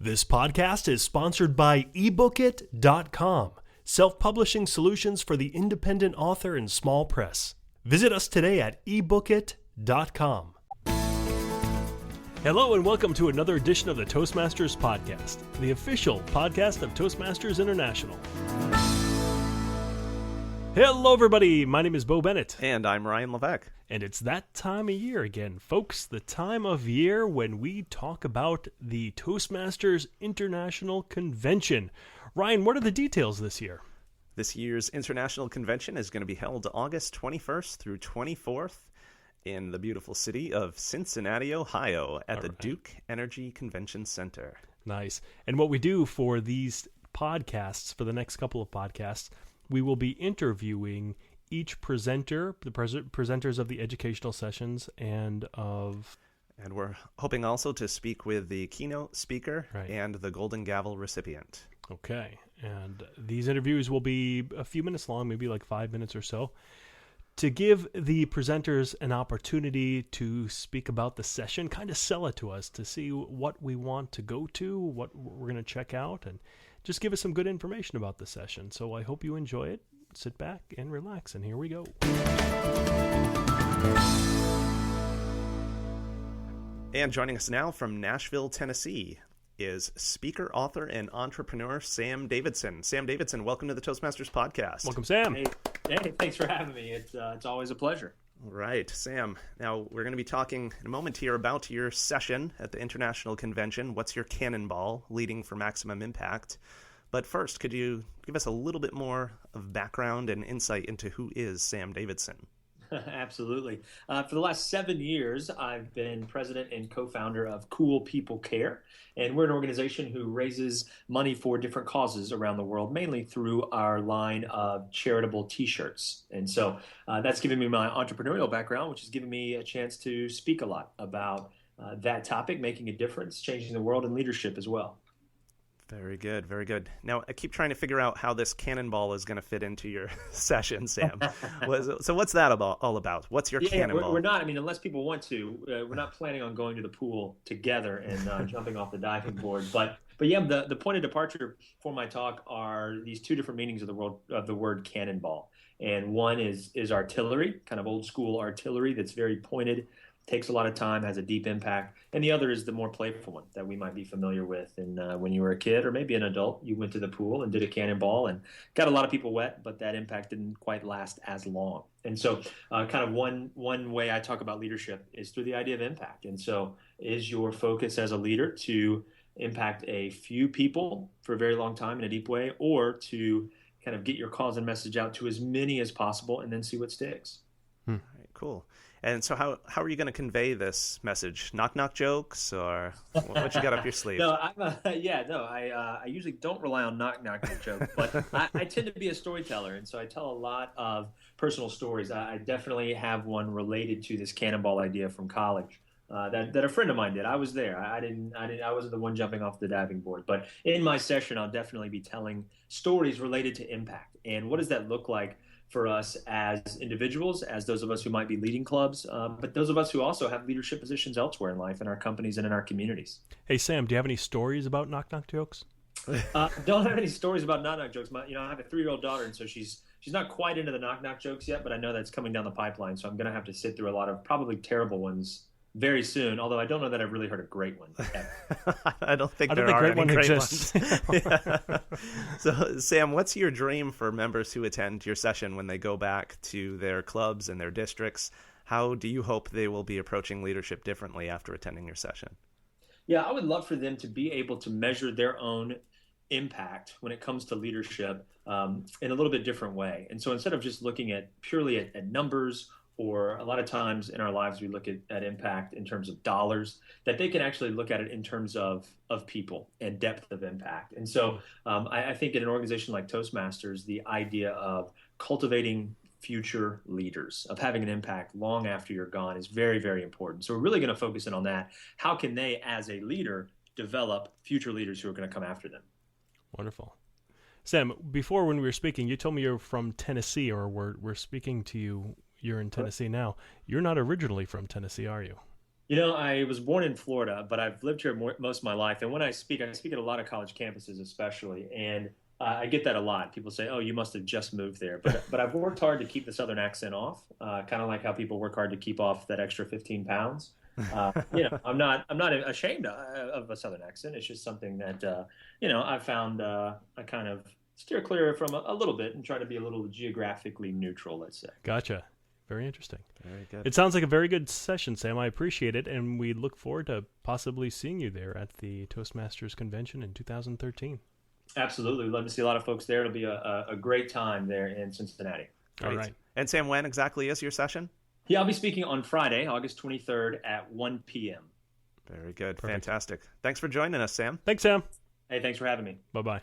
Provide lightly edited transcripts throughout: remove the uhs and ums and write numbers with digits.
This podcast is sponsored by ebookit.com, self-publishing solutions for the independent author and small press. Visit us today at ebookit.com. Hello and welcome to another edition of the Toastmasters Podcast, the official podcast of Toastmasters International. Hello everybody, my name is Bo Bennett. And I'm Ryan Levesque. And it's that time of year again, folks, the time of year when we talk about the Toastmasters International Convention. Ryan, what are the details this year? This year's International Convention is going to be held August 21st through 24th in the beautiful city of Cincinnati, Ohio, at the Duke Energy Convention Center. Nice. And what we do for these podcasts, for the next couple of podcasts, we will be interviewing each presenter, the presenters of the educational sessions and we're hoping also to speak with the keynote speaker and the Golden Gavel recipient. Okay. And these interviews will be a few minutes long, maybe like 5 minutes or so, to give the presenters an opportunity to speak about the session, kind of sell it to us to see what we want to go to, what we're going to check out, and just give us some good information about the session. So I hope you enjoy it. Sit back and relax, and here we go. And joining us now from Nashville, Tennessee, is speaker, author, and entrepreneur Sam Davidson. Sam Davidson, welcome to the Toastmasters Podcast. Welcome, Sam. Hey, thanks for having me. It's always a pleasure. All right, Sam. Now, we're going to be talking in a moment here about your session at the International Convention. What's your cannonball, leading for maximum impact? But first, could you give us a little bit more of background and insight into who is Sam Davidson? Absolutely. For the last 7 years, I've been president and co-founder of Cool People Care, and we're an organization who raises money for different causes around the world, mainly through our line of charitable T-shirts. And so that's given me my entrepreneurial background, which has given me a chance to speak a lot about that topic, making a difference, changing the world, and leadership as well. Very good, very good. Now, I keep trying to figure out how this cannonball is going to fit into your session, Sam. So what's that all about? What's your cannonball? We're not, unless people want to, we're not planning on going to the pool together and jumping off the diving board. But yeah, the point of departure for my talk are these two different meanings of the word cannonball. And one is artillery, kind of old school artillery that's very pointed, takes a lot of time, has a deep impact. And the other is the more playful one that we might be familiar with. And when you were a kid or maybe an adult, you went to the pool and did a cannonball and got a lot of people wet, but that impact didn't quite last as long. And so kind of one way I talk about leadership is through the idea of impact. And so is your focus as a leader to impact a few people for a very long time in a deep way, or to kind of get your cause and message out to as many as possible and then see what sticks? All right, cool. And so how are you going to convey this message? Knock jokes, or what you got up your sleeve? I usually don't rely on knock jokes, but I tend to be a storyteller, and so I tell a lot of personal stories. I definitely have one related to this cannonball idea from college that a friend of mine did. I was there. I wasn't the one jumping off the diving board, but in my session, I'll definitely be telling stories related to impact and what does that look like for us as individuals, as those of us who might be leading clubs, but those of us who also have leadership positions elsewhere in life, in our companies and in our communities. Hey, Sam, do you have any stories about knock jokes? Don't have any stories about knock jokes. I have a 3-year-old daughter, and so she's not quite into the knock jokes yet, but I know that's coming down the pipeline, so I'm going to have to sit through a lot of probably terrible ones very soon, although I don't know that I've really heard a great one yet. I don't think there are any great ones. Yeah. So, Sam, what's your dream for members who attend your session when they go back to their clubs and their districts? How do you hope they will be approaching leadership differently after attending your session? Yeah, I would love for them to be able to measure their own impact when it comes to leadership in a little bit different way. And so instead of just looking purely at numbers, or a lot of times in our lives we look at impact in terms of dollars, that they can actually look at it in terms of people and depth of impact. And so I think in an organization like Toastmasters, the idea of cultivating future leaders, of having an impact long after you're gone, is very, very important. So we're really going to focus in on that. How can they, as a leader, develop future leaders who are going to come after them? Wonderful. Sam, before when we were speaking, you told me you're from Tennessee, or we're speaking to you. You're in Tennessee now. You're not originally from Tennessee, are you? I was born in Florida, but I've lived here most of my life. And when I speak at a lot of college campuses, especially. And I get that a lot. People say, "Oh, you must have just moved there." But I've worked hard to keep the Southern accent off, kind of like how people work hard to keep off that extra 15 pounds. I'm not ashamed of a Southern accent. It's just something that I found I kind of steer clear from a little bit and try to be a little geographically neutral. Let's say. Gotcha. Very interesting. Very good. It sounds like a very good session, Sam. I appreciate it, and we look forward to possibly seeing you there at the Toastmasters Convention in 2013. Absolutely. We'd love to see a lot of folks there. It'll be a great time there in Cincinnati. All right. And Sam, when exactly is your session? Yeah, I'll be speaking on Friday, August 23rd at 1 p.m. Very good. Perfect. Fantastic. Thanks for joining us, Sam. Thanks, Sam. Hey, thanks for having me. Bye-bye.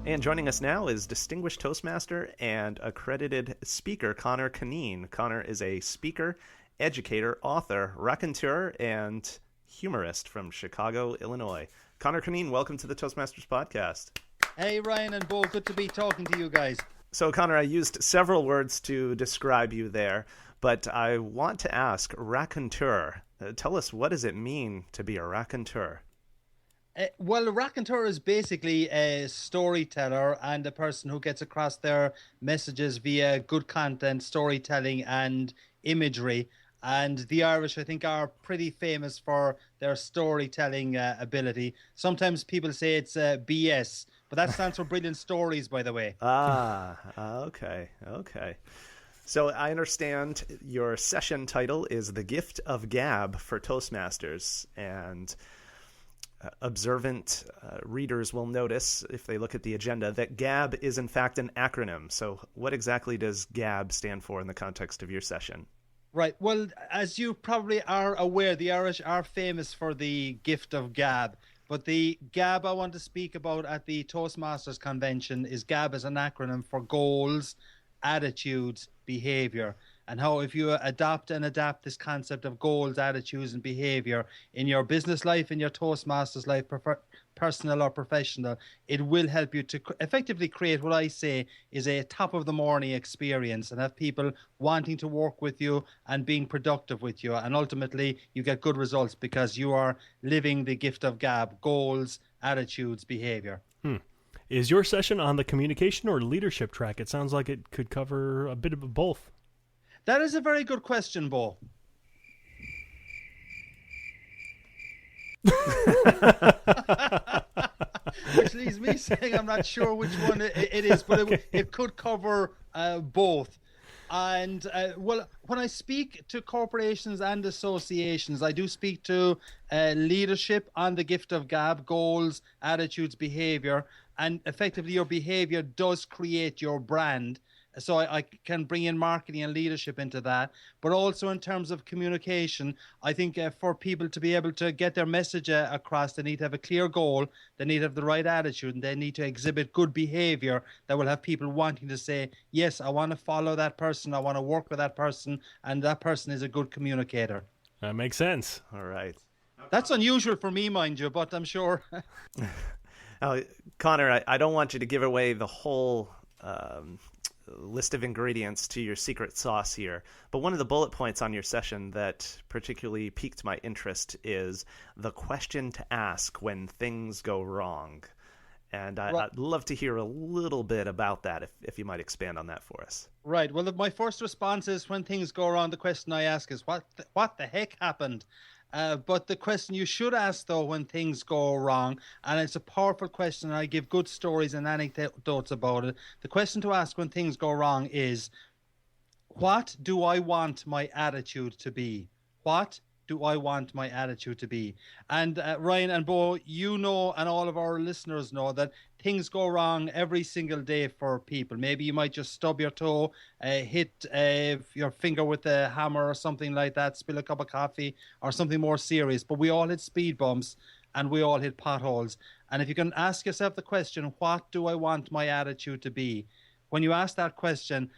And joining us now is distinguished Toastmaster and accredited speaker Conor Cunneen. Conor is a speaker, educator, author, raconteur, and humorist from Chicago, Illinois. Conor Cunneen, welcome to the Toastmasters podcast. Hey, Ryan and Bo, good to be talking to you guys. So, Conor, I used several words to describe you there, but I want to ask, raconteur. Tell us, what does it mean to be a raconteur? Well, a raconteur is basically a storyteller and a person who gets across their messages via good content, storytelling, and imagery. And the Irish, I think, are pretty famous for their storytelling ability. Sometimes people say it's BS, but that stands for brilliant stories, by the way. Okay. So I understand your session title is The Gift of Gab for Toastmasters, and observant readers will notice, if they look at the agenda, that GAB is in fact an acronym. So what exactly does GAB stand for in the context of your session? Right. Well, as you probably are aware, the Irish are famous for the gift of gab. But the GAB I want to speak about at the Toastmasters Convention is GAB as an acronym for goals, attitudes, behavior. And how if you adapt this concept of goals, attitudes, and behavior in your business life, in your Toastmasters life, personal or professional, it will help you to effectively create what I say is a top of the morning experience and have people wanting to work with you and being productive with you. And ultimately, you get good results because you are living the gift of GAB, goals, attitudes, behavior. Is your session on the communication or leadership track? It sounds like it could cover a bit of both. That is a very good question, Bo. Which leaves me saying I'm not sure which one it is, but it could cover both. And well, when I speak to corporations and associations, I do speak to leadership on the gift of GAB, goals, attitudes, behavior, and effectively your behavior does create your brand. So I can bring in marketing and leadership into that. But also in terms of communication, I think for people to be able to get their message across, they need to have a clear goal, they need to have the right attitude, and they need to exhibit good behavior that will have people wanting to say, yes, I want to follow that person, I want to work with that person, and that person is a good communicator. That makes sense. All right. That's unusual for me, mind you, but I'm sure. Now, Conor, I don't want you to give away the whole list of ingredients to your secret sauce here, but one of the bullet points on your session that particularly piqued my interest is the question to ask when things go wrong. And I'd love to hear a little bit about that, if you might expand on that for us. Right. Well, my first response is when things go wrong, the question I ask is, what the heck happened? But the question you should ask, though, when things go wrong, and it's a powerful question, and I give good stories and anecdotes about it, the question to ask when things go wrong is, what do I want my attitude to be? What do I want my attitude to be? And Ryan and Bo, you know, and all of our listeners know that things go wrong every single day for people. Maybe you might just stub your toe, hit your finger with a hammer or something like that, spill a cup of coffee or something more serious. But we all hit speed bumps and we all hit potholes. And if you can ask yourself the question, what do I want my attitude to be? When you ask that question,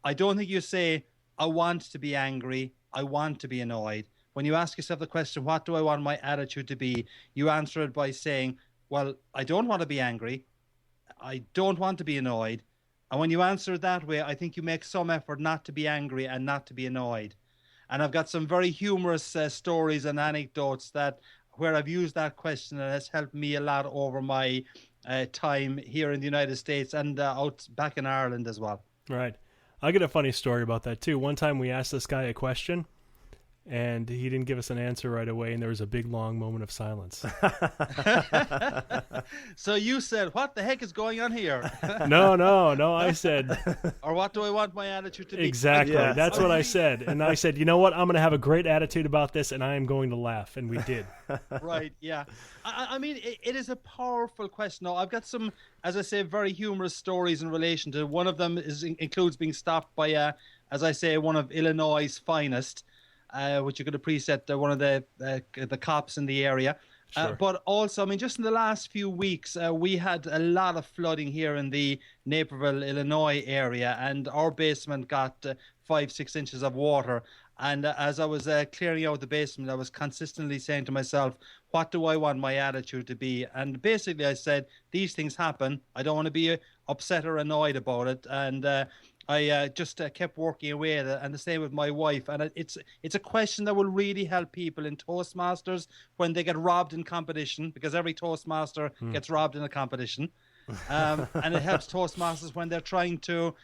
I don't think you say, I want to be angry, I want to be annoyed. When you ask yourself the question, what do I want my attitude to be? You answer it by saying, well, I don't want to be angry. I don't want to be annoyed. And when you answer it that way, I think you make some effort not to be angry and not to be annoyed. And I've got some very humorous stories and anecdotes that where I've used that question, and it's helped me a lot over my time here in the United States and out back in Ireland as well. Right. I get a funny story about that too. One time we asked this guy a question, and he didn't give us an answer right away, and there was a big, long moment of silence. So you said, what the heck is going on here? No, I said... Or what do I want my attitude to be? Exactly, Yes. that's what I said. And I said, you know what, I'm going to have a great attitude about this, and I am going to laugh, and we did. Right, yeah. I mean, it is a powerful question. Now, I've got some, as I say, very humorous stories in relation to. One of them includes being stopped by, as I say, one of Illinois' finest, which you could appreciate, one of the cops in the area. Sure. But also, I mean, just in the last few weeks, we had a lot of flooding here in the Naperville, Illinois area, and our basement got 5-6 inches of water. And as I was clearing out the basement, I was consistently saying to myself, what do I want my attitude to be? And basically I said, these things happen. I don't want to be upset or annoyed about it. And I just kept working away at it, and the same with my wife. And it's a question that will really help people in Toastmasters when they get robbed in competition, because every Toastmaster gets robbed in a competition. And it helps Toastmasters when they're trying to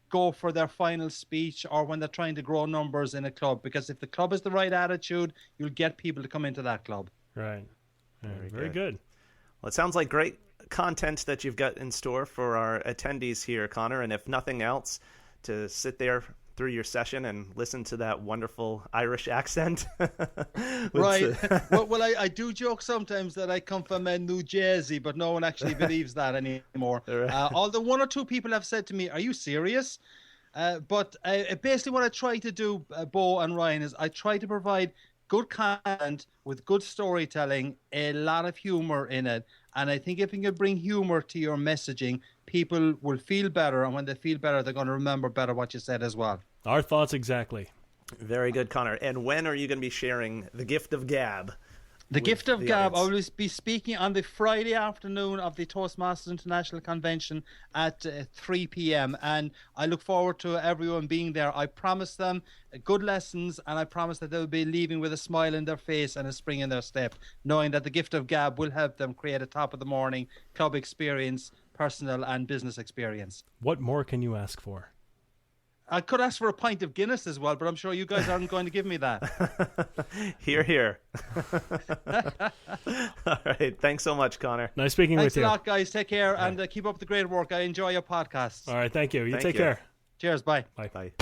go for their final speech, or when they're trying to grow numbers in a club, because if the club has the right attitude, you'll get people to come into that club. Right. Very good. Well, it sounds like great content that you've got in store for our attendees here, Conor, and if nothing else, to sit there through your session and listen to that wonderful Irish accent. Right. Well, I do joke sometimes that I come from New Jersey, but no one actually believes that anymore. Right. Although one or two people have said to me, are you serious? But basically what I try to do, Bo and Ryan, is I try to provide good content with good storytelling, a lot of humor in it. And I think if you can bring humor to your messaging, people will feel better. And when they feel better, they're going to remember better what you said as well. Our thoughts exactly. Very good, Conor. And when are you going to be sharing the gift of gab? The gift of gab, I audience? will be speaking on the Friday afternoon of the Toastmasters International Convention at 3 p.m. And I look forward to everyone being there. I promise them good lessons, and I promise that they'll be leaving with a smile in their face and a spring in their step, knowing that the gift of gab will help them create a top of the morning club experience, personal and business experience. What more can you ask for? I could ask for a pint of Guinness as well, but I'm sure you guys aren't going to give me that. Hear, hear. All right. Thanks so much, Conor. Nice speaking Thanks with a you. lot, guys. Take care and keep up the great work. I enjoy your podcasts. All right, thank you. You Thank take you. care. Cheers. Bye. Bye. Bye.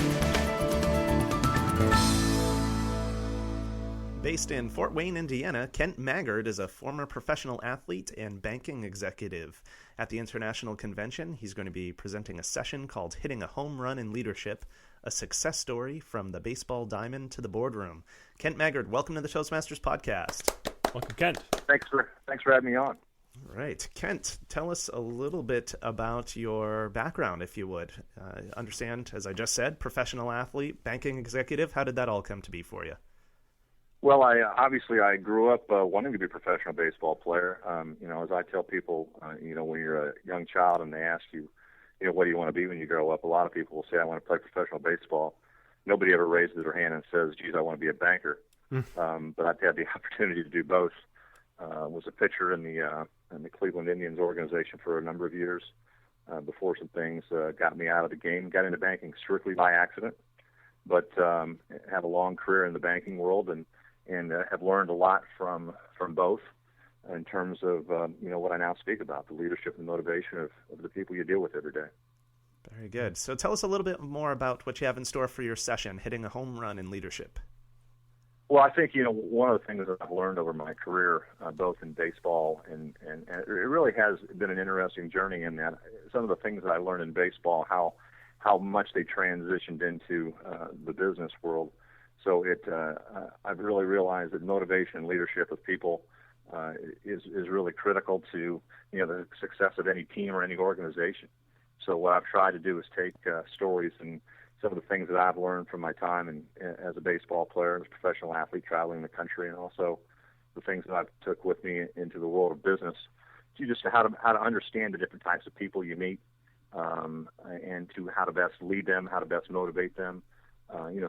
Based in Fort Wayne, Indiana, Kent Maggard is a former professional athlete and banking executive. At the International Convention, he's going to be presenting a session called Hitting a Home Run in Leadership, a success story from the baseball diamond to the boardroom. Kent Maggard, welcome to the Toastmasters podcast. Welcome, Kent. Thanks for having me on. All right. Kent, tell us a little bit about your background, if you would. Understand, as I just said, professional athlete, banking executive. How did that all come to be for you? Well, I grew up wanting to be a professional baseball player. As I tell people, when you're a young child and they ask you, what do you want to be when you grow up? A lot of people will say, I want to play professional baseball. Nobody ever raises their hand and says, geez, I want to be a banker. But I've had the opportunity to do both. Was a pitcher in the Cleveland Indians organization for a number of years before some things got me out of the game. Got into banking strictly by accident, but have a long career in the banking world and have learned a lot from both in terms of what I now speak about, the leadership and motivation of the people you deal with every day. Very good. So tell us a little bit more about what you have in store for your session, Hitting a Home Run in Leadership. Well, I think, one of the things that I've learned over my career, both in baseball and it really has been an interesting journey in that some of the things that I learned in baseball, how much they transitioned into the business world. So I've really realized that motivation and leadership of people is really critical to the success of any team or any organization. So what I've tried to do is take stories and some of the things that I've learned from my time as a baseball player, as a professional athlete traveling the country, and also the things that I've took with me into the world of business, to just how to understand the different types of people you meet and to how to best lead them, how to best motivate them.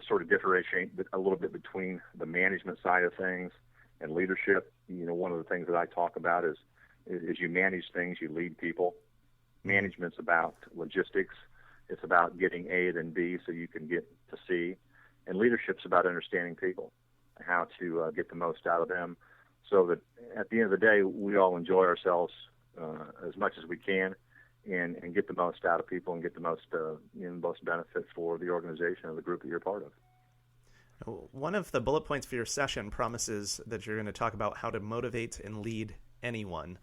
Sort of differentiate a little bit between the management side of things and leadership. One of the things that I talk about is you manage things, you lead people. Management's about logistics. It's about getting A then B so you can get to C. And leadership's about understanding people, how to get the most out of them, so that at the end of the day, we all enjoy ourselves as much as we can, and get the most out of people and get the most most benefit for the organization or the group that you're part of. One of the bullet points for your session promises that you're going to talk about how to motivate and lead anyone.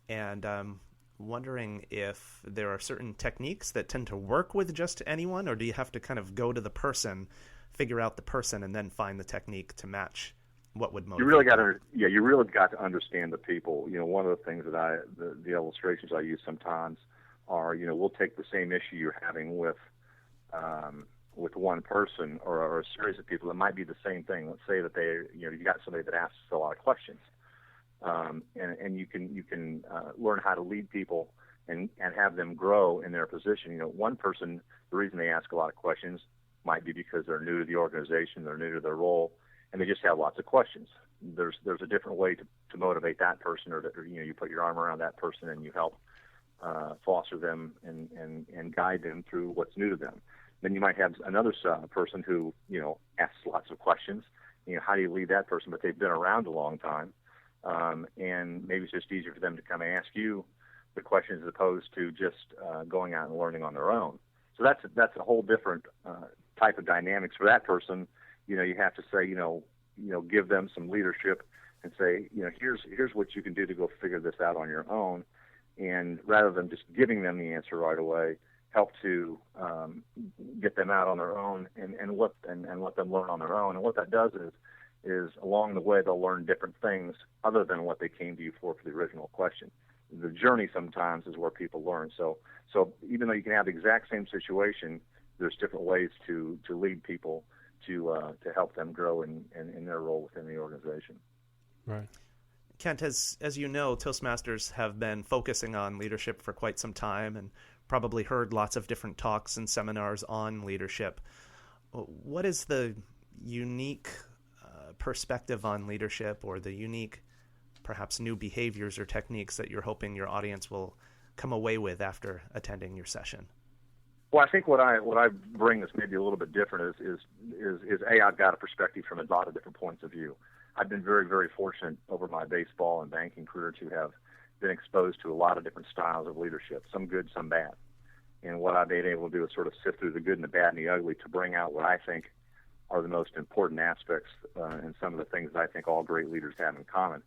And I'm wondering if there are certain techniques that tend to work with just anyone, or do you have to kind of go to the person, figure out the person, and then find the technique to match what would motivate? You really got to understand the people. One of the things that the illustrations I use sometimes are, we'll take the same issue you're having with one person or a series of people. It might be the same thing. Let's say that you got somebody that asks a lot of questions, and you can learn how to lead people and have them grow in their position. One person, the reason they ask a lot of questions might be because they're new to the organization, they're new to their role, and they just have lots of questions. There's a different way to motivate that person, or you put your arm around that person and you help foster them and guide them through what's new to them. Then you might have another person who asks lots of questions. How do you lead that person? But they've been around a long time, and maybe it's just easier for them to come and ask you the questions as opposed to just going out and learning on their own. So that's a whole different type of dynamics for that person. You have to say, give them some leadership and say, here's what you can do to go figure this out on your own. And rather than just giving them the answer right away, help to get them out on their own and let them learn on their own. And what that does is along the way they'll learn different things other than what they came to you for the original question. The journey sometimes is where people learn. So even though you can have the exact same situation, there's different ways to lead people to help them grow in their role within the organization. Right. Kent, as you know, Toastmasters have been focusing on leadership for quite some time and probably heard lots of different talks and seminars on leadership. What is the unique perspective on leadership, or the unique, perhaps new behaviors or techniques that you're hoping your audience will come away with after attending your session? Well, I think what I bring that's maybe a little bit different is I've got a perspective from a lot of different points of view. I've been very, very fortunate over my baseball and banking career to have been exposed to a lot of different styles of leadership, some good, some bad. And what I've been able to do is sort of sift through the good and the bad and the ugly to bring out what I think are the most important aspects and some of the things that I think all great leaders have in common.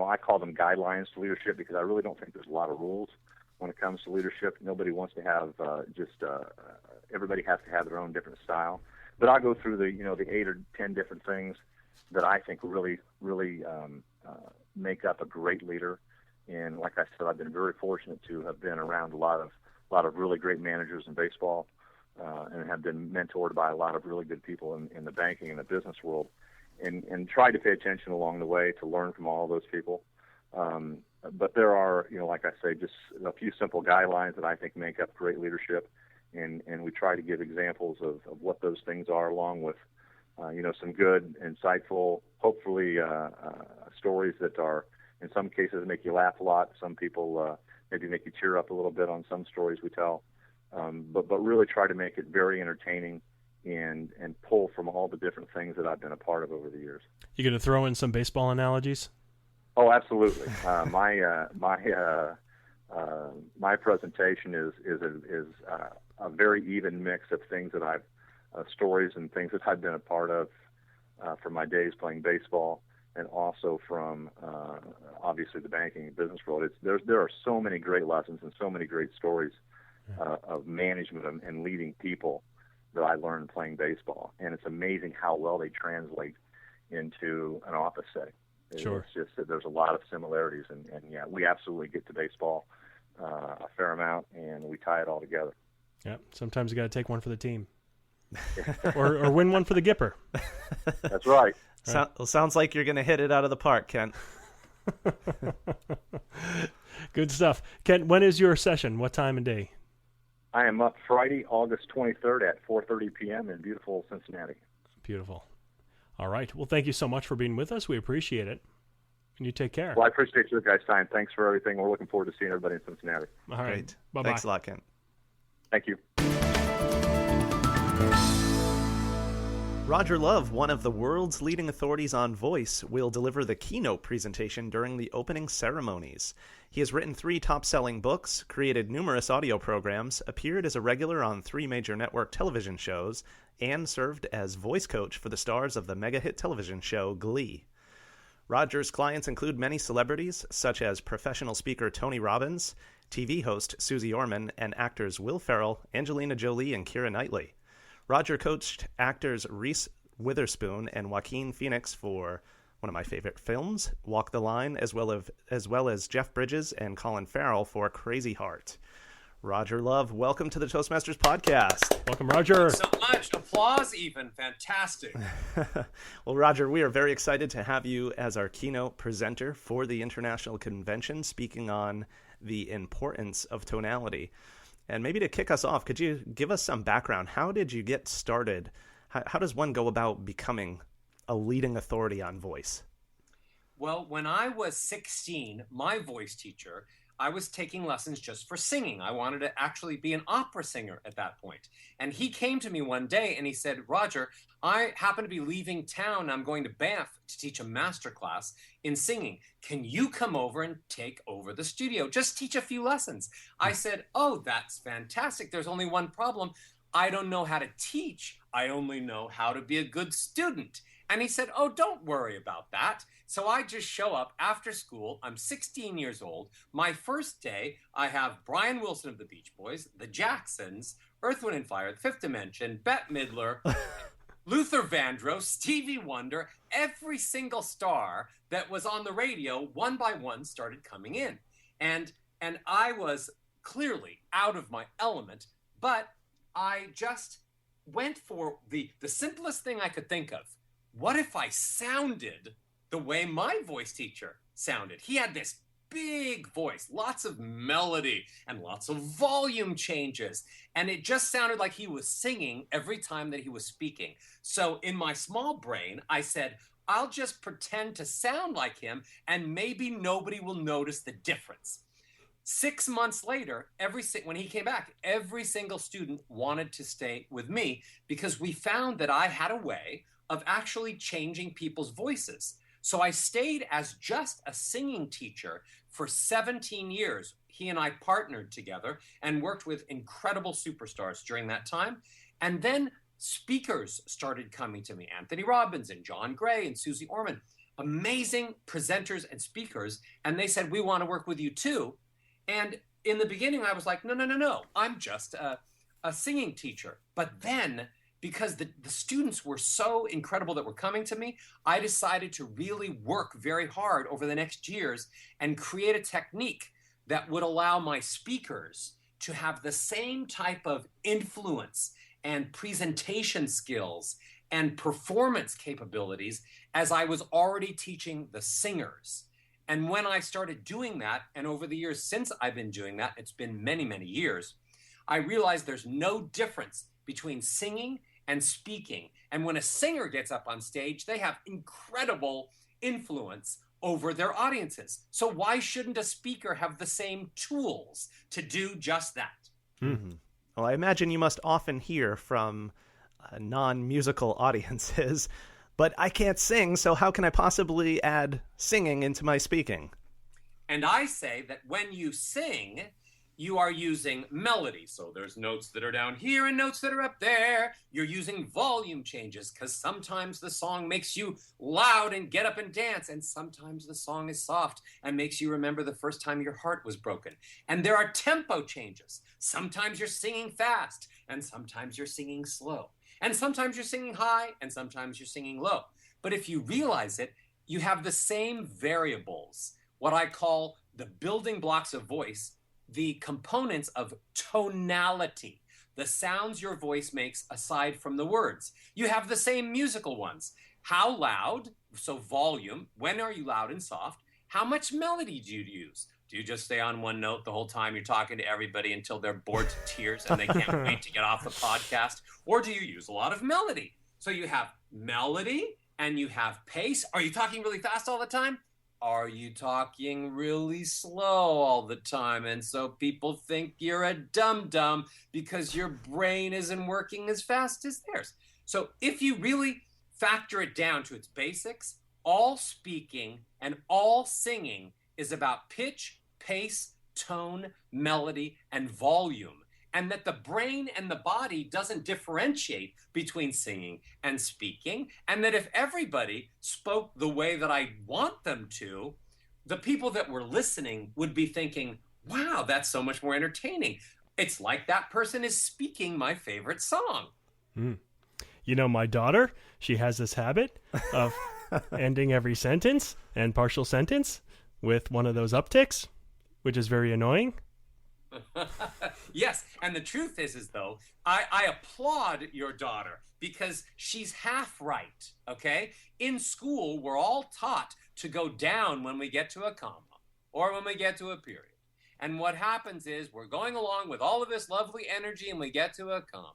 I call them guidelines to leadership because I really don't think there's a lot of rules when it comes to leadership. Nobody wants to have everybody has to have their own different style. But I'll go through the 8 or 10 different things that I think really make up a great leader. And like I said, I've been very fortunate to have been around a lot of really great managers in baseball, and have been mentored by a lot of really good people in the banking and the business world, and tried to pay attention along the way to learn from all those people. But there are, like I say, just a few simple guidelines that I think make up great leadership. And we try to give examples of what those things are, along with, some good, insightful, hopefully stories that are, in some cases, make you laugh a lot. Some people maybe make you tear up a little bit on some stories we tell. But really try to make it very entertaining and pull from all the different things that I've been a part of over the years. You going to throw in some baseball analogies? Oh, absolutely. My presentation is a very even mix of things that I've stories and things that I've been a part of from my days playing baseball, and also from obviously the banking and business world. There are so many great lessons and so many great stories of management and leading people that I learned playing baseball, and it's amazing how well they translate into an office setting. Sure. It's just that there's a lot of similarities, and yeah, we absolutely get to baseball a fair amount, and we tie it all together. Yeah, sometimes you got to take one for the team, or win one for the Gipper. That's right. Sounds like you're going to hit it out of the park, Kent. Good stuff. Kent, when is your session? What time and day? I am up Friday, August 23rd at 4:30 p.m. in beautiful Cincinnati. Beautiful. All right. Well, thank you so much for being with us. We appreciate it. And you take care. Well, I appreciate you guys' time. Thanks for everything. We're looking forward to seeing everybody in Cincinnati. All right. Great. Bye-bye. Thanks a lot, Kent. Thank you. Roger Love, one of the world's leading authorities on voice, will deliver the keynote presentation during the opening ceremonies. He has written 3 top-selling books, created numerous audio programs, appeared as a regular on 3 major network television shows, and served as voice coach for the stars of the mega-hit television show Glee. Roger's clients include many celebrities, such as professional speaker Tony Robbins, TV host Susie Orman, and actors Will Ferrell, Angelina Jolie, and Keira Knightley. Roger coached actors Reese Witherspoon and Joaquin Phoenix for one of my favorite films, Walk the Line, as well as Jeff Bridges and Colin Farrell for Crazy Heart. Roger Love, welcome to the Toastmasters podcast. Welcome, Roger. Thanks so much. Applause even. Fantastic. Well, Roger, we are very excited to have you as our keynote presenter for the International Convention, speaking on the importance of tonality. And maybe to kick us off, could you give us some background? How did you get started? How does one go about becoming a leading authority on voice? Well, when I was 16, my voice teacher, I was taking lessons just for singing. I wanted to actually be an opera singer at that point. And he came to me one day and he said, Roger, I happen to be leaving town. I'm going to Banff to teach a master class in singing. Can you come over and take over the studio? Just teach a few lessons. I said, oh, that's fantastic. There's only one problem. I don't know how to teach. I only know how to be a good student. And he said, oh, don't worry about that. So I just show up after school. I'm 16 years old. My first day, I have Brian Wilson of the Beach Boys, the Jacksons, Earth, Wind & Fire, The Fifth Dimension, Bette Midler, Luther Vandross, Stevie Wonder. Every single star that was on the radio, one by one, started coming in. And I was clearly out of my element, but I just went for the simplest thing I could think of. What if I sounded the way my voice teacher sounded? He had this big voice, lots of melody and lots of volume changes. And it just sounded like he was singing every time that he was speaking. So in my small brain, I said, I'll just pretend to sound like him and maybe nobody will notice the difference. 6 months later, when he came back, every single student wanted to stay with me because we found that I had a way of actually changing people's voices. So I stayed as just a singing teacher for 17 years. He and I partnered together and worked with incredible superstars during that time. And then speakers started coming to me, Anthony Robbins and John Gray and Susie Orman, amazing presenters and speakers. And they said, we want to work with you too. And in the beginning, I was like, no, I'm just a singing teacher. But then, because the students were so incredible that were coming to me, I decided to really work very hard over the next years and create a technique that would allow my speakers to have the same type of influence and presentation skills and performance capabilities as I was already teaching the singers. And when I started doing that, and over the years since I've been doing that, it's been many, many years, I realized there's no difference between singing and speaking. And when a singer gets up on stage, they have incredible influence over their audiences. So why shouldn't a speaker have the same tools to do just that? Mm-hmm. Well, I imagine you must often hear from non-musical audiences, but I can't sing, so how can I possibly add singing into my speaking? And I say that when you sing, you are using melody. So there's notes that are down here and notes that are up there. You're using volume changes because sometimes the song makes you loud and get up and dance. And sometimes the song is soft and makes you remember the first time your heart was broken. And there are tempo changes. Sometimes you're singing fast and sometimes you're singing slow. And sometimes you're singing high and sometimes you're singing low. But if you realize it, you have the same variables, what I call the building blocks of voice, the components of tonality, the sounds your voice makes aside from the words. You have the same musical ones. How loud, so volume, when are you loud and soft? How much melody do you use? Do you just stay on one note the whole time you're talking to everybody until they're bored to tears and they can't wait to get off the podcast? Or do you use a lot of melody? So you have melody and you have pace. Are you talking really fast all the time? Are you talking really slow all the time? And so people think you're a dum-dum because your brain isn't working as fast as theirs. So if you really factor it down to its basics, all speaking and all singing is about pitch, pace, tone, melody, and volume. And that the brain and the body doesn't differentiate between singing and speaking. And that if everybody spoke the way that I want them to, the people that were listening would be thinking, wow, that's so much more entertaining. It's like that person is speaking my favorite song. You know, my daughter, she has this habit of ending every sentence and partial sentence with one of those upticks, which is very annoying. Yes, and the truth is though, I applaud your daughter because she's half right, okay? In school, we're all taught to go down when we get to a comma or when we get to a period. And what happens is we're going along with all of this lovely energy and we get to a comma.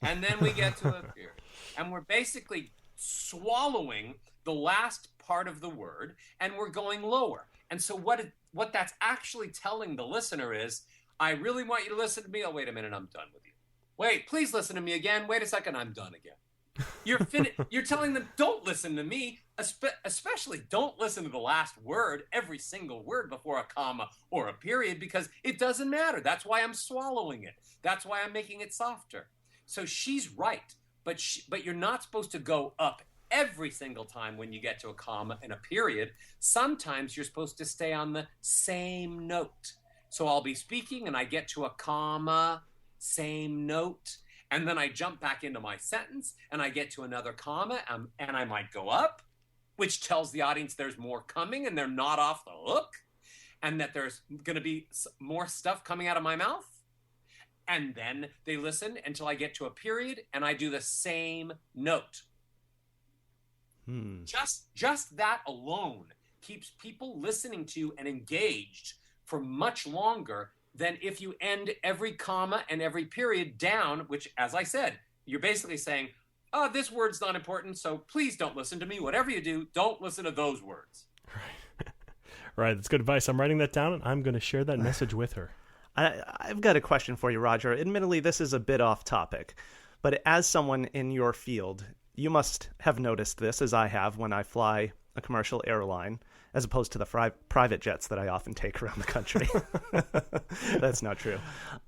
And then we get to a period. And we're basically swallowing the last part of the word and we're going lower. And so what that's actually telling the listener is, I really want you to listen to me. Oh, wait a minute, I'm done with you. Wait, please listen to me again. Wait a second, I'm done again. You're telling them, don't listen to me, especially don't listen to the last word, every single word before a comma or a period, because it doesn't matter. That's why I'm swallowing it. That's why I'm making it softer. So she's right, but you're not supposed to go up every single time when you get to a comma and a period. Sometimes you're supposed to stay on the same note. So I'll be speaking and I get to a comma, same note, and then I jump back into my sentence and I get to another comma and I might go up, which tells the audience there's more coming and they're not off the hook, and that there's going to be more stuff coming out of my mouth. And then they listen until I get to a period and I do the same note. Just that alone keeps people listening to and engaged for much longer than if you end every comma and every period down, which, as I said, you're basically saying, oh, this word's not important, so please don't listen to me. Whatever you do, don't listen to those words. Right. That's good advice. I'm writing that down and I'm going to share that message with her. I've got a question for you, Roger. Admittedly, this is a bit off topic, but as someone in your field, you must have noticed this, as I have when I fly a commercial airline, as opposed to the private jets that I often take around the country. That's not true.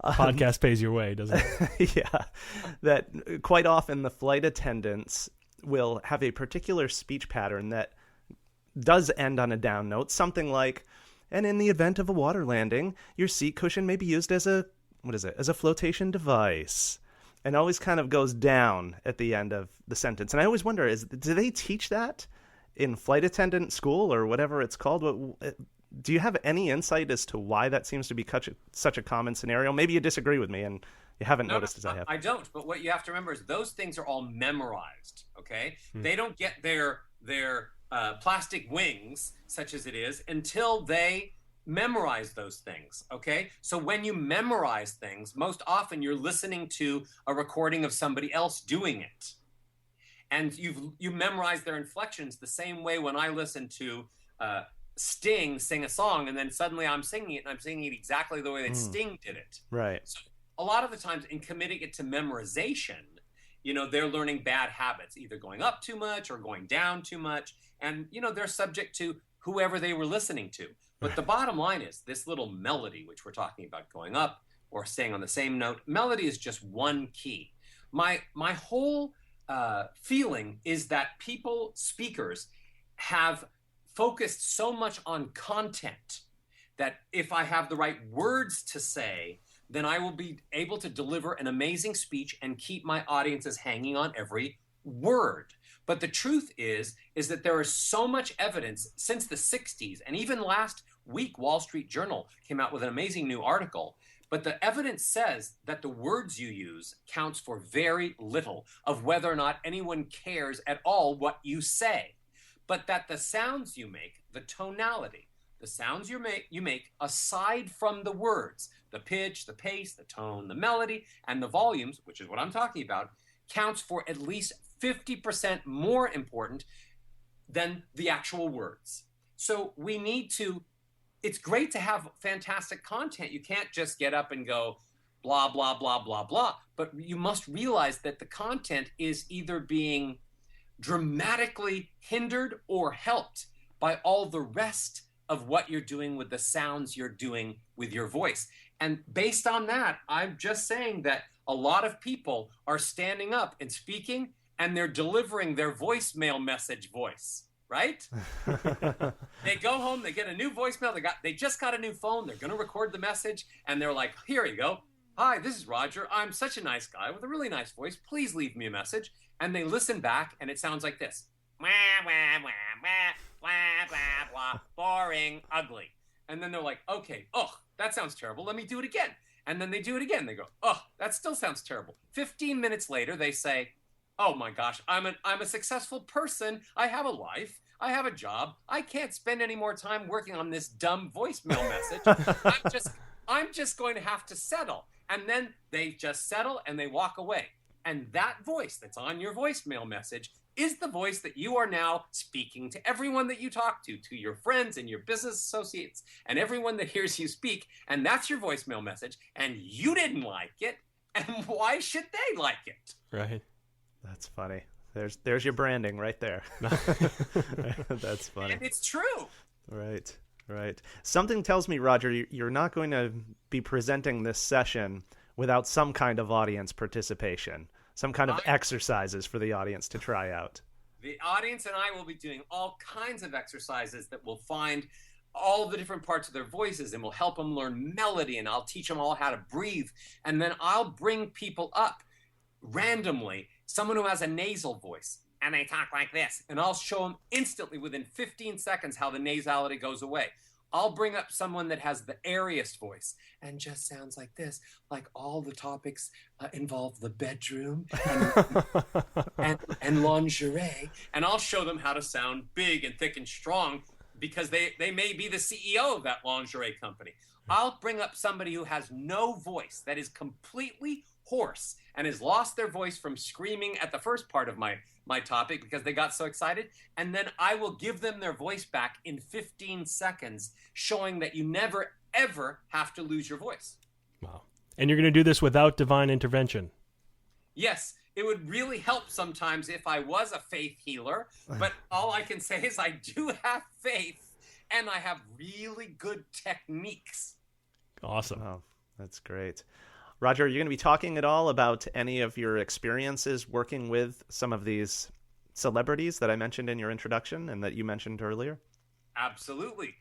Podcast pays your way, doesn't it? Yeah. That quite often the flight attendants will have a particular speech pattern that does end on a down note, something like, and in the event of a water landing, your seat cushion may be used as a flotation device. And always kind of goes down at the end of the sentence. And I always wonder, do they teach that in flight attendant school or whatever it's called? Do you have any insight as to why that seems to be such a common scenario? Maybe you disagree with me and you haven't noticed as I have. I don't, but what you have to remember is those things are all memorized, okay? They don't get their plastic wings, such as it is, until they memorize those things, okay? So when you memorize things, most often you're listening to a recording of somebody else doing it. And you memorize their inflections the same way when I listen to Sting sing a song and then suddenly I'm singing it and I'm singing it exactly the way that Sting did it. Right. So a lot of the times in committing it to memorization, they're learning bad habits, either going up too much or going down too much. And, they're subject to whoever they were listening to. But the bottom line is this little melody, which we're talking about going up or staying on the same note, melody is just one key. My whole feeling is that speakers have focused so much on content that if I have the right words to say, then I will be able to deliver an amazing speech and keep my audiences hanging on every word. But the truth is that there is so much evidence since the 60s, and even last week, Wall Street Journal came out with an amazing new article. But the evidence says that the words you use counts for very little of whether or not anyone cares at all what you say. But that the sounds you make, the tonality, the sounds you make aside from the words, the pitch, the pace, the tone, the melody, and the volumes, which is what I'm talking about, counts for at least 50% more important than the actual words. So we need to, it's great to have fantastic content. You can't just get up and go blah, blah, blah, blah, blah. But you must realize that the content is either being dramatically hindered or helped by all the rest of what you're doing with the sounds you're doing with your voice. And based on that, I'm just saying that a lot of people are standing up and speaking, and they're delivering their voicemail message voice, right? They go home, they get a new voicemail, they just got a new phone, they're going to record the message, and they're like, here you go. Hi, this is Roger. I'm such a nice guy with a really nice voice. Please leave me a message. And they listen back, and it sounds like this. Wah, wah, wah, wah, wah, wah, wah, boring, ugly. And then they're like, okay, that sounds terrible. Let me do it again. And then they do it again. They go, that still sounds terrible. 15 minutes later, they say, oh my gosh, I'm a successful person. I have a life. I have a job. I can't spend any more time working on this dumb voicemail message. I'm just going to have to settle. And then they just settle and they walk away. And that voice that's on your voicemail message is the voice that you are now speaking to everyone that you talk to your friends and your business associates and everyone that hears you speak. And that's your voicemail message. And you didn't like it. And why should they like it? Right. That's funny. There's your branding right there. That's funny. And it's true. Right. Something tells me, Roger, you're not going to be presenting this session without some kind of audience participation, some kind of exercises for the audience to try out. The audience and I will be doing all kinds of exercises that will find all the different parts of their voices and will help them learn melody, and I'll teach them all how to breathe. And then I'll bring people up randomly, someone who has a nasal voice, and they talk like this, and I'll show them instantly within 15 seconds how the nasality goes away. I'll bring up someone that has the airiest voice and just sounds like this, like all the topics involve the bedroom and lingerie, and I'll show them how to sound big and thick and strong because they may be the CEO of that lingerie company. I'll bring up somebody who has no voice, that is completely hoarse and has lost their voice from screaming at the first part of my topic because they got so excited, and then I will give them their voice back in 15 seconds, showing that you never, ever have to lose your voice. Wow. And you're going to do this without divine intervention? Yes, it would really help sometimes if I was a faith healer, but all I can say is I do have faith, and I have really good techniques. Awesome. Oh, that's great. Roger, are you going to be talking at all about any of your experiences working with some of these celebrities that I mentioned in your introduction and that you mentioned earlier? Absolutely.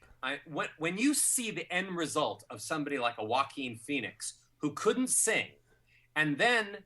When you see the end result of somebody like a Joaquin Phoenix who couldn't sing, and then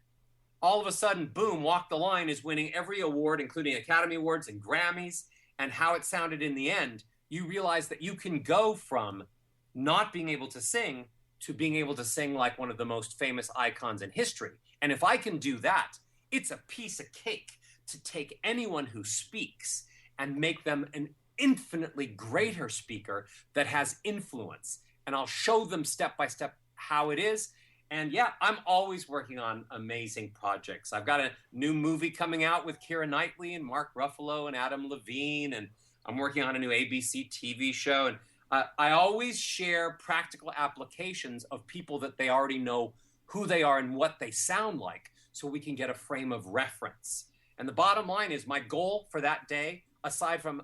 all of a sudden, boom, Walk the Line is winning every award, including Academy Awards and Grammys, and how it sounded in the end, you realize that you can go from not being able to sing to being able to sing like one of the most famous icons in history. And if I can do that, it's a piece of cake to take anyone who speaks and make them an infinitely greater speaker that has influence. And I'll show them step by step how it is. And yeah, I'm always working on amazing projects. I've got a new movie coming out with Keira Knightley and Mark Ruffalo and Adam Levine, and I'm working on a new ABC TV show. And I always share practical applications of people that they already know who they are and what they sound like, so we can get a frame of reference. And the bottom line is my goal for that day, aside from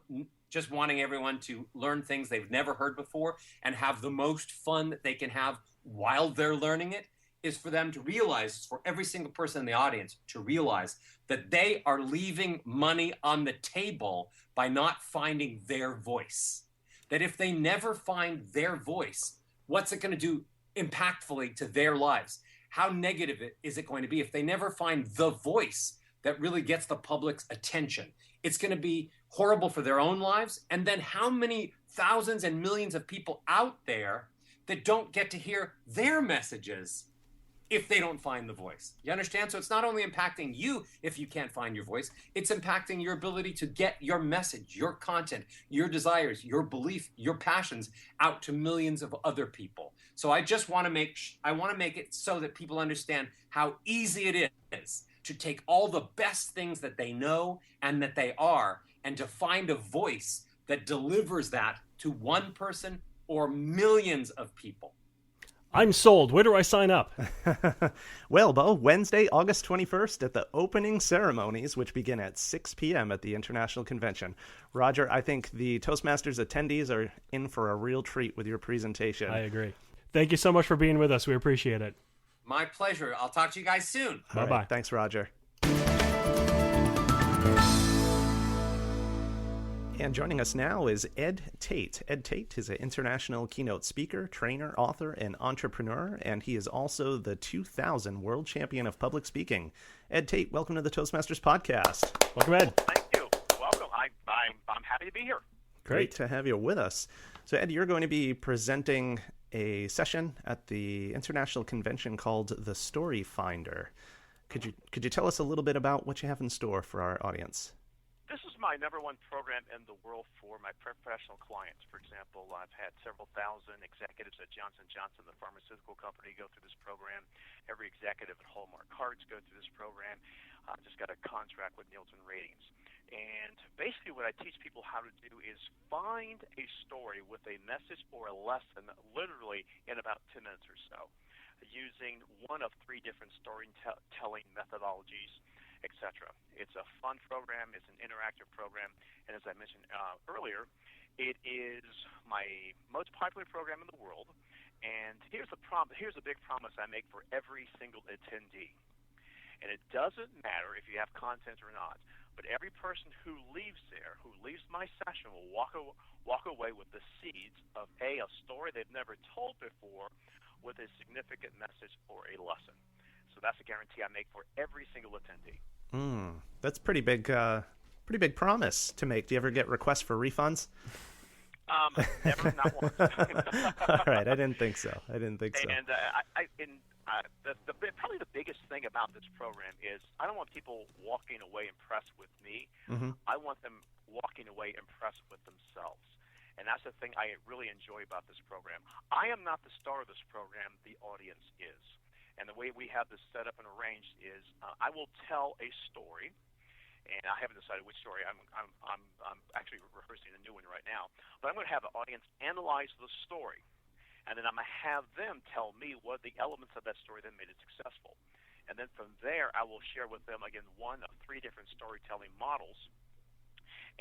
just wanting everyone to learn things they've never heard before and have the most fun that they can have while they're learning it, is for them to realize, for every single person in the audience to realize that they are leaving money on the table by not finding their voice. That if they never find their voice, what's it going to do impactfully to their lives? How negative is it going to be if they never find the voice that really gets the public's attention? It's going to be horrible for their own lives. And then how many thousands and millions of people out there that don't get to hear their messages if they don't find the voice. You understand? So it's not only impacting you if you can't find your voice, it's impacting your ability to get your message, your content, your desires, your belief, your passions out to millions of other people. So I just want to make it so that people understand how easy it is to take all the best things that they know and that they are, and to find a voice that delivers that to one person or millions of people. I'm sold. Where do I sign up? Well, Bo, Wednesday, August 21st at the opening ceremonies, which begin at 6 p.m. at the International Convention. Roger, I think the Toastmasters attendees are in for a real treat with your presentation. I agree. Thank you so much for being with us. We appreciate it. My pleasure. I'll talk to you guys soon. All Bye-bye. right, thanks, Roger. And joining us now is Ed Tate. Ed Tate is an international keynote speaker, trainer, author, and entrepreneur, and he is also the 2000 World Champion of Public Speaking. Ed Tate, welcome to the Toastmasters Podcast. Welcome, Ed. Thank you. Welcome. I'm happy to be here. Great to have you with us. So, Ed, you're going to be presenting a session at the international convention called The Story Finder. Could you tell us a little bit about what you have in store for our audience? This is my number one program in the world for my professional clients. For example, I've had several thousand executives at Johnson & Johnson, the pharmaceutical company, go through this program. Every executive at Hallmark Cards go through this program. I just got a contract with Nielsen Ratings. And basically what I teach people how to do is find a story with a message or a lesson literally in about 10 minutes or so, using one of 3 different storytelling methodologies, etc. It's a fun program. It's an interactive program. And as I mentioned earlier, it is my most popular program in the world. And here's a big promise I make for every single attendee. And it doesn't matter if you have content or not, but every person who leaves my session will walk away with the seeds of a story they've never told before with a significant message or a lesson. So that's a guarantee I make for every single attendee. That's pretty big promise to make. Do you ever get requests for refunds? Never, not once. All right, I didn't think so. And probably the biggest thing about this program is I don't want people walking away impressed with me. Mm-hmm. I want them walking away impressed with themselves. And that's the thing I really enjoy about this program. I am not the star of this program. The audience is. And the way we have this set up and arranged is I will tell a story, and I haven't decided which story. I'm actually rehearsing a new one right now. But I'm going to have the audience analyze the story, and then I'm going to have them tell me what the elements of that story that made it successful. And then from there, I will share with them, again, one of 3 different storytelling models.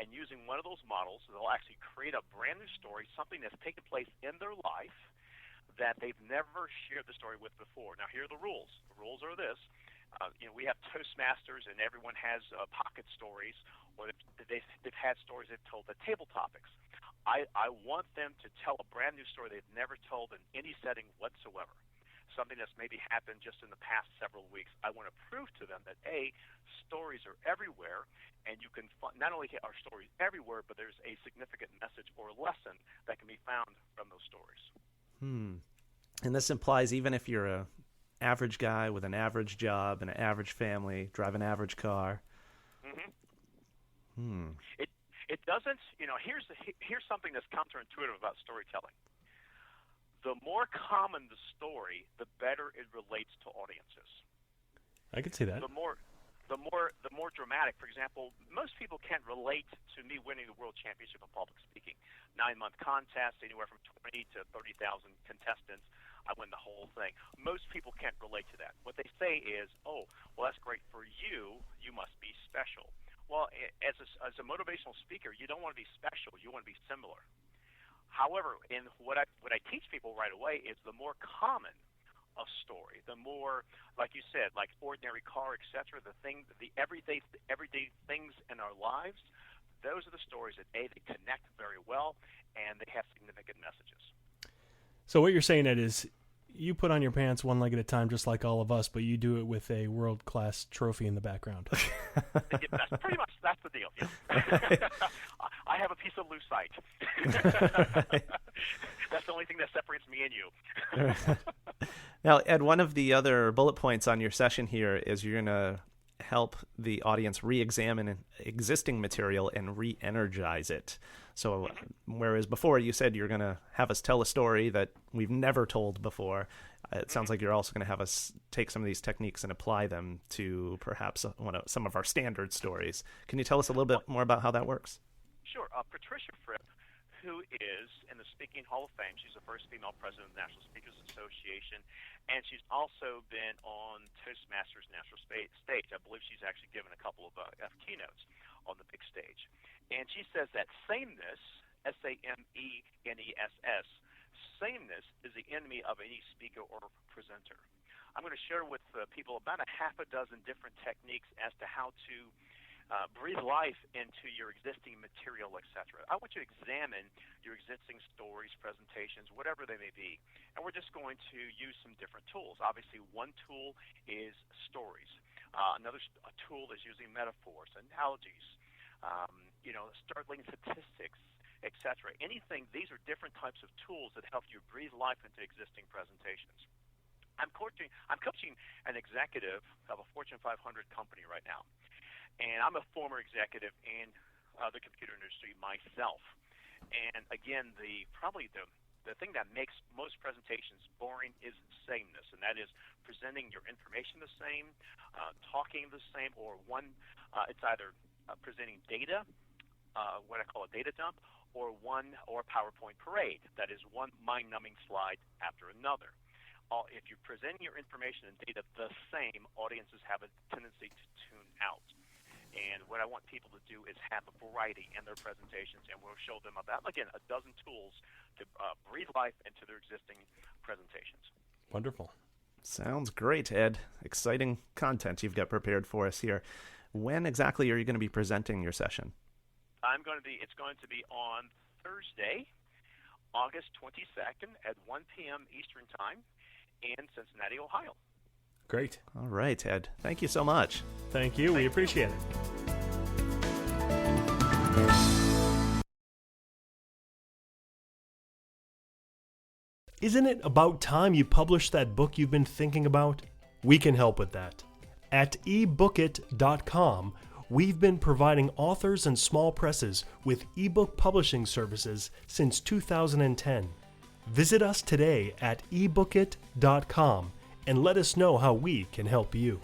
And using one of those models, they'll actually create a brand new story, something that's taken place in their life that they've never shared the story with before. Now, here are the rules. The rules are this. We have Toastmasters, and everyone has pocket stories, or they've had stories they've told at table topics. I want them to tell a brand new story they've never told in any setting whatsoever, something that's maybe happened just in the past several weeks. I want to prove to them that, A, stories are everywhere, and you can not only are stories everywhere, but there's a significant message or lesson that can be found from those stories. And this implies even if you're an average guy with an average job and an average family, drive an average car. Mm-hmm. It doesn't, here's something that's counterintuitive about storytelling. The more common the story, the better it relates to audiences. I could see that. The more dramatic. For example, most people can't relate to me winning the World Championship of Public Speaking. 9-month contest, anywhere from 20 to 30,000 contestants. I win the whole thing. Most people can't relate to that. What they say is, "Oh, well, that's great for you. You must be special." Well, as a motivational speaker, you don't want to be special. You want to be similar. However, what I teach people right away is the more common a story, the more, like you said, like ordinary car, etc., the everyday things in our lives, those are the stories that, A, they connect very well, and they have significant messages. So what you're saying, Ed, is you put on your pants one leg at a time, just like all of us, but you do it with a world-class trophy in the background. Pretty much, that's the deal. Yeah. I have a piece of lucite. That's the only thing that separates me and you. Now, Ed, one of the other bullet points on your session here is you're going to help the audience re-examine existing material and re-energize it. So whereas before you said you're going to have us tell a story that we've never told before, it sounds like you're also going to have us take some of these techniques and apply them to perhaps some of our standard stories. Can you tell us a little bit more about how that works? Sure. Patricia Fripp, who is in the Speaking Hall of Fame. She's the first female president of the National Speakers Association, and she's also been on Toastmasters National Stage. I believe she's actually given a couple of keynotes on the big stage. And she says that sameness, S-A-M-E-N-E-S-S, sameness is the enemy of any speaker or presenter. I'm going to share with people about a half a dozen different techniques as to how to breathe life into your existing material, etc. I want you to examine your existing stories, presentations, whatever they may be. And we're just going to use some different tools. Obviously, one tool is stories. Another tool is using metaphors, analogies, startling statistics, etc. Anything, these are different types of tools that help you breathe life into existing presentations. I'm coaching an executive of a Fortune 500 company right now. And I'm a former executive in the computer industry myself. And again, the thing that makes most presentations boring is sameness, and that is presenting your information the same, talking the same, or it's either presenting data, what I call a data dump, or a PowerPoint parade. That is one mind-numbing slide after another. If you're presenting your information and data the same, audiences have a tendency to tune out. And what I want people to do is have a variety in their presentations, and we'll show them about, again, a dozen tools to breathe life into their existing presentations. Wonderful. Sounds great, Ed. Exciting content you've got prepared for us here. When exactly are you going to be presenting your session? It's going to be on Thursday, August 22nd at 1 p.m. Eastern Time in Cincinnati, Ohio. Great. All right, Ed. Thank you so much. Thank you. We appreciate it. Isn't it about time you published that book you've been thinking about? We can help with that. At ebookit.com, we've been providing authors and small presses with ebook publishing services since 2010. Visit us today at ebookit.com and let us know how we can help you.